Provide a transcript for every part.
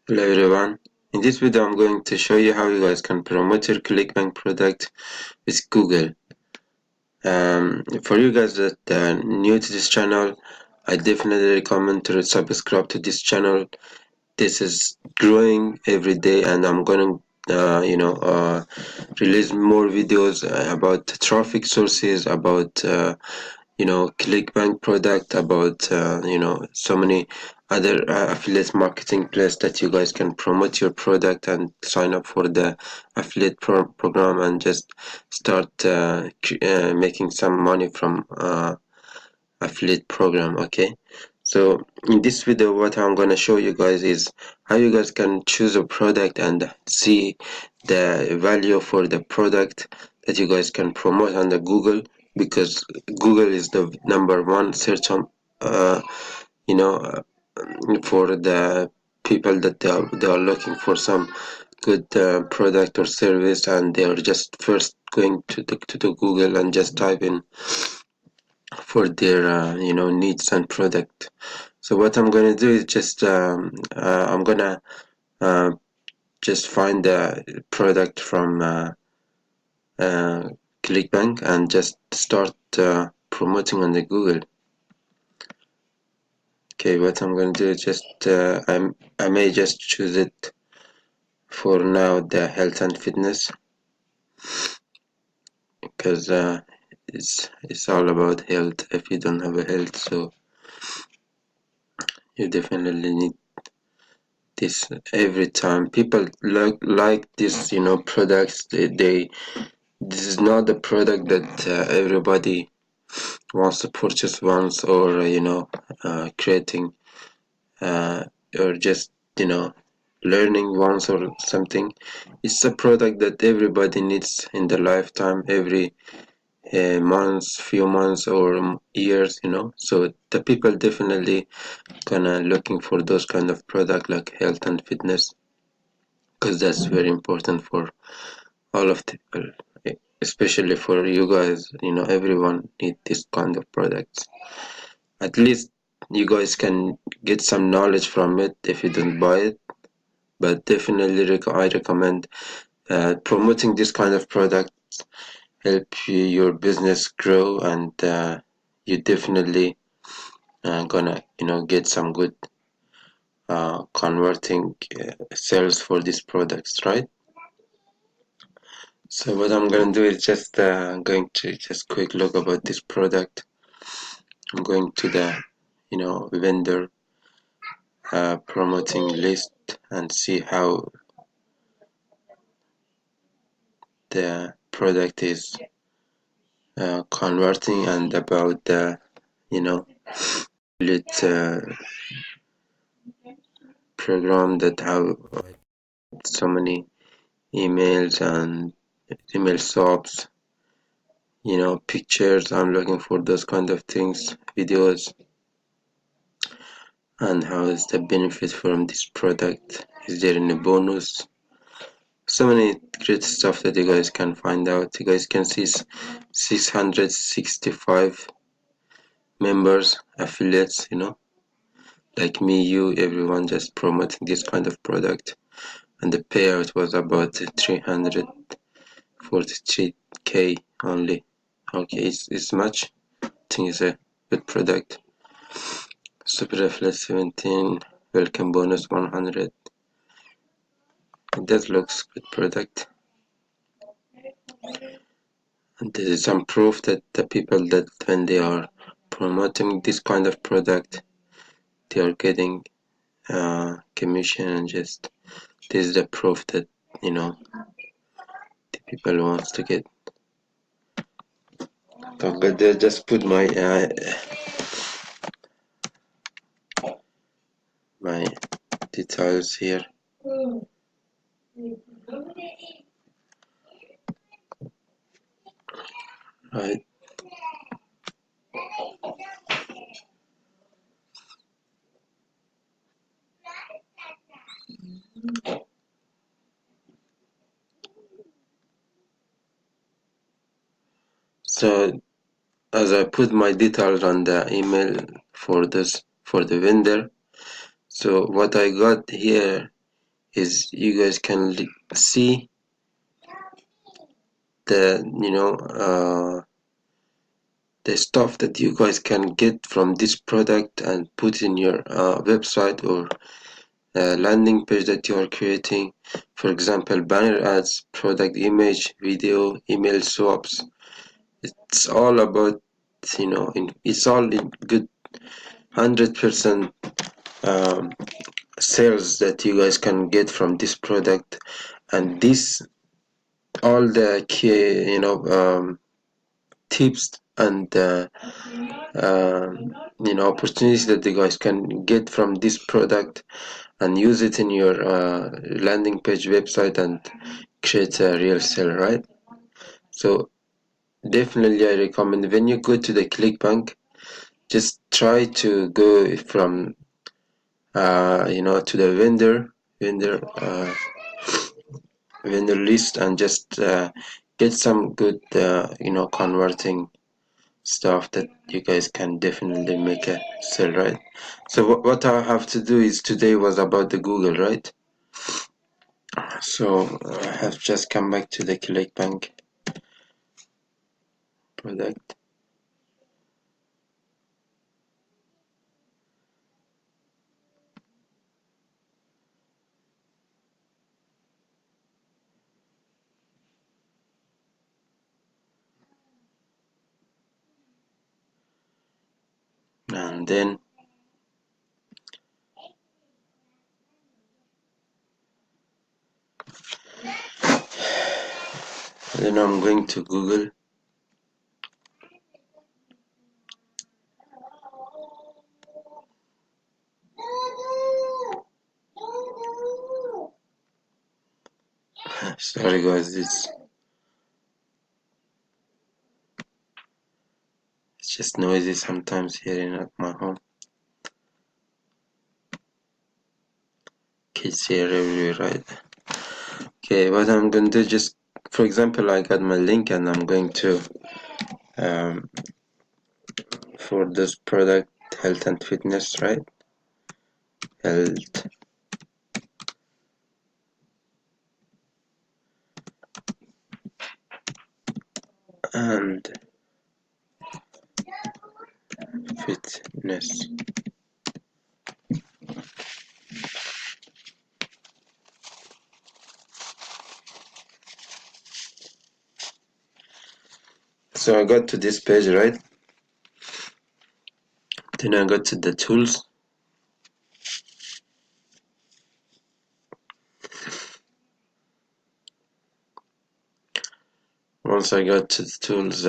Hello everyone. In this video I'm going to show you how you guys can promote your Clickbank product with Google. For you guys that are new to this channel, I definitely recommend to subscribe to this channel. This is growing every day and I'm going to release more videos about traffic sources, about Clickbank product, about so many other affiliate marketing place that you guys can promote your product and sign up for the affiliate program and just start making some money from affiliate program. Okay, so in this video what I'm gonna show you guys is how you guys can choose a product and see the value for the product that you guys can promote on the Google, because Google is the number one search on you know uh, for the people that they are looking for some good product or service, and they are just first going to the Google and just type in for their needs and product. So what I'm gonna do is just I'm gonna uh, just find the product from uh, Clickbank and just start promoting on the Google. Okay, what I'm gonna do is just I may just choose it for now, the health and fitness, because it's all about health. If you don't have a health, so you definitely need this. Every time people like this products, they this is not the product that everybody wants to purchase once, or creating uh, or just learning once or something. It's a product that everybody needs in the lifetime, every months, few months, or years, so the people definitely gonna looking for those kind of product like health and fitness, because that's very important for all of the people, especially for you guys. Everyone need this kind of products. At least you guys can get some knowledge from it if you don't buy it, but definitely I recommend promoting this kind of product. Help your business grow, and you definitely gonna get some good converting sales for these products, right? So what I'm gonna do is just going to just quick look about this product. I'm going to the vendor promoting list and see how the product is converting, and about the you know lit program that have so many emails and email shops, pictures. I'm looking for those kind of things, videos, and how is the benefit from this product. Is there any bonus? So many great stuff that you guys can find out. You guys can see 665 members, affiliates, like me, you, everyone just promoting this kind of product. And the payout was about 343k only. Okay, it's much. I think it's a good product. Super Affiliate 17, welcome bonus 100. It does looks good product. And this is some proof that the people that when they are promoting this kind of product, they are getting commission, and just this is the proof that the people wants to get. So but they just put my details here. Right. So as I put my details on the email for the vendor, so what I got here is you guys can see the the stuff that you guys can get from this product and put in your website or landing page that you are creating. For example, banner ads, product image, video, email swaps. It's all about, it's all in good 100% um, sales that you guys can get from this product. And this all the key tips and opportunities that you guys can get from this product and use it in your landing page website and create a real sale, right? So definitely I recommend when you go to the Clickbank, just try to go from to the vendor list and just get some good converting stuff that you guys can definitely make a sale, right? So what I have to do is today was about the Google, right? So I have just come back to the Clickbank product, and then I'm going to Google. Sorry guys, it's just noisy sometimes here in at my home. Kids here everywhere, right? Okay, what I'm going to do, just for example, I got my link and I'm going to um, for this product, health and fitness, right? Health and fitness. So I got to this page, right? Then I got to the tools. Once I got to the tools,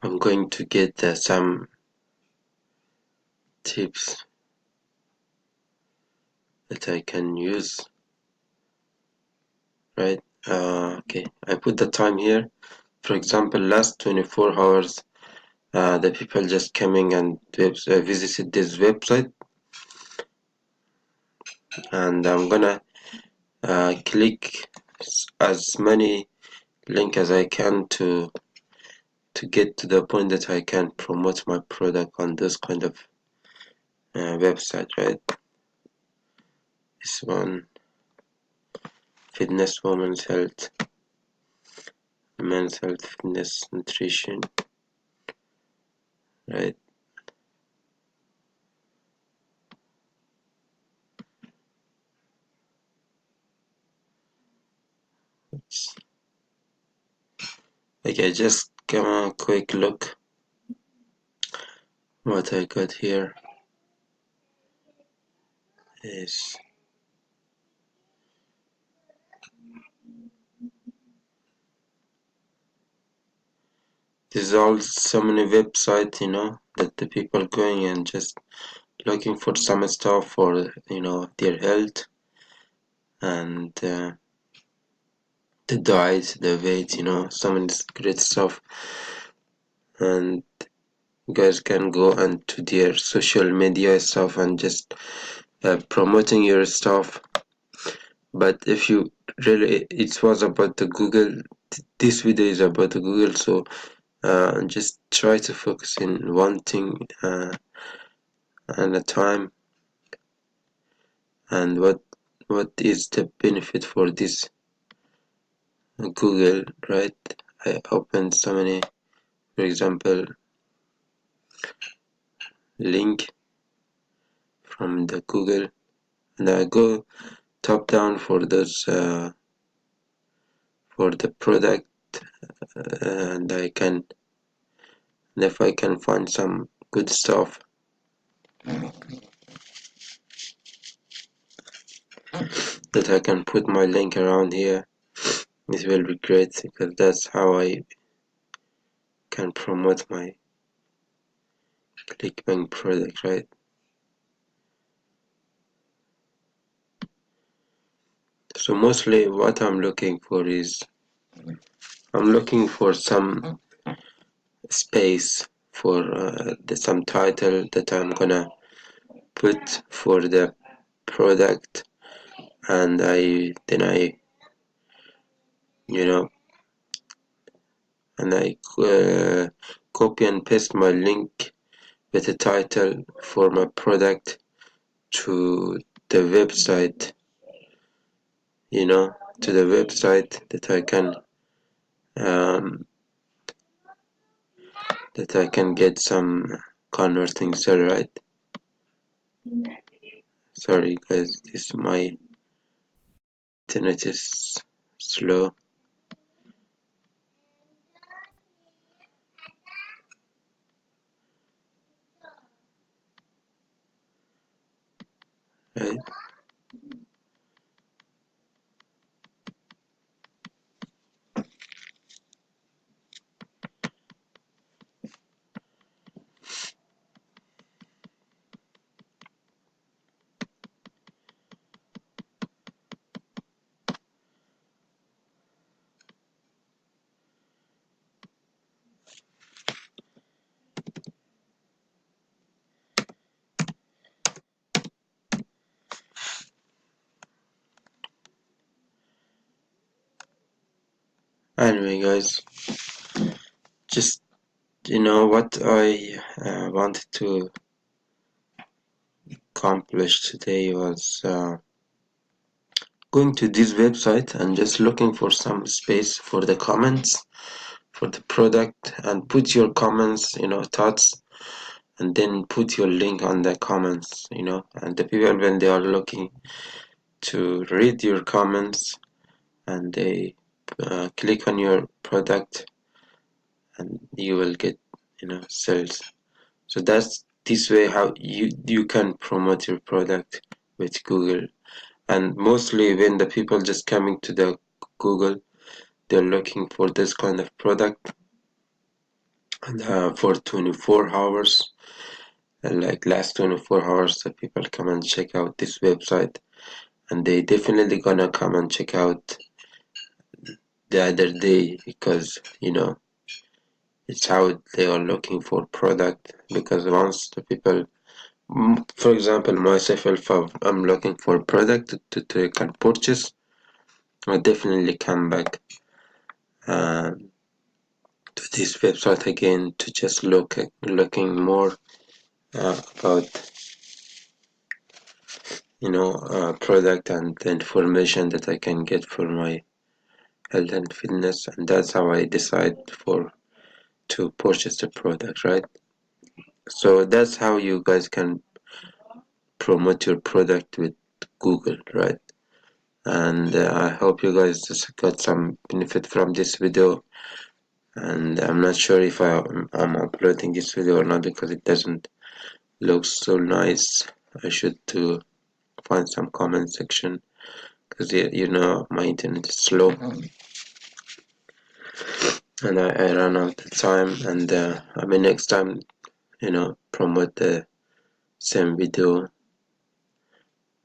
I'm going to get some tips that I can use, right? Okay, I put the time here. For example, last 24 hours, the people just coming and visited this website, and I'm gonna click as many link as I can to get to the point that I can promote my product on this kind of website, right? This one, fitness, women's health, men's health, fitness, nutrition, right? Okay, just come on, quick look what I got here is there's all so many websites, that the people going and just looking for some stuff for their health and the diet, the weight, some great stuff, and you guys can go and to their social media stuff and just promoting your stuff. But if you really, it was about the Google. This video is about the Google, so just try to focus in one thing at a time, And what is the benefit for this Google, right? I opened so many, for example, link from the Google, and I go top down for those for the product, and if I can find some good stuff that I can put my link around here, it will be great, because that's how I can promote my Clickbank product, right? So mostly what I'm looking for is I'm looking for some space for some title that I'm gonna put for the product, and I you know and I copy and paste my link with the title for my product to the website, you know, to the website um, that I can get some converting cell, right? Sorry guys, this my internet is slow, right? Anyway guys, just what I wanted to accomplish today was going to this website and just looking for some space for the comments for the product, and put your comments, thoughts, and then put your link on the comments, and the people, when they are looking to read your comments, and they click on your product, and you will get sales. So that's this way how you can promote your product with Google. And mostly when the people just coming to the Google, they're looking for this kind of product, and for 24 hours, and like last 24 hours, the people come and check out this website, and they definitely gonna come and check out the other day, because it's how they are looking for product. Because once the people, for example myself, if I'm looking for a product to can purchase, I definitely come back to this website again to just looking more about product and the information that I can get for my health and fitness, and that's how I decide for to purchase the product, right? So that's how you guys can promote your product with Google, right? And I hope you guys just got some benefit from this video, and I'm not sure if I'm uploading this video or not, because it doesn't look so nice. I should to find some comment section, because my internet is slow, and I run out of time, and I mean next time promote the same video.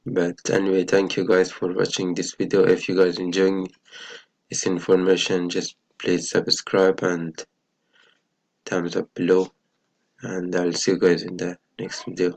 But anyway, thank you guys for watching this video. If you guys enjoying this information, just please subscribe and thumbs up below, and I'll see you guys in the next video.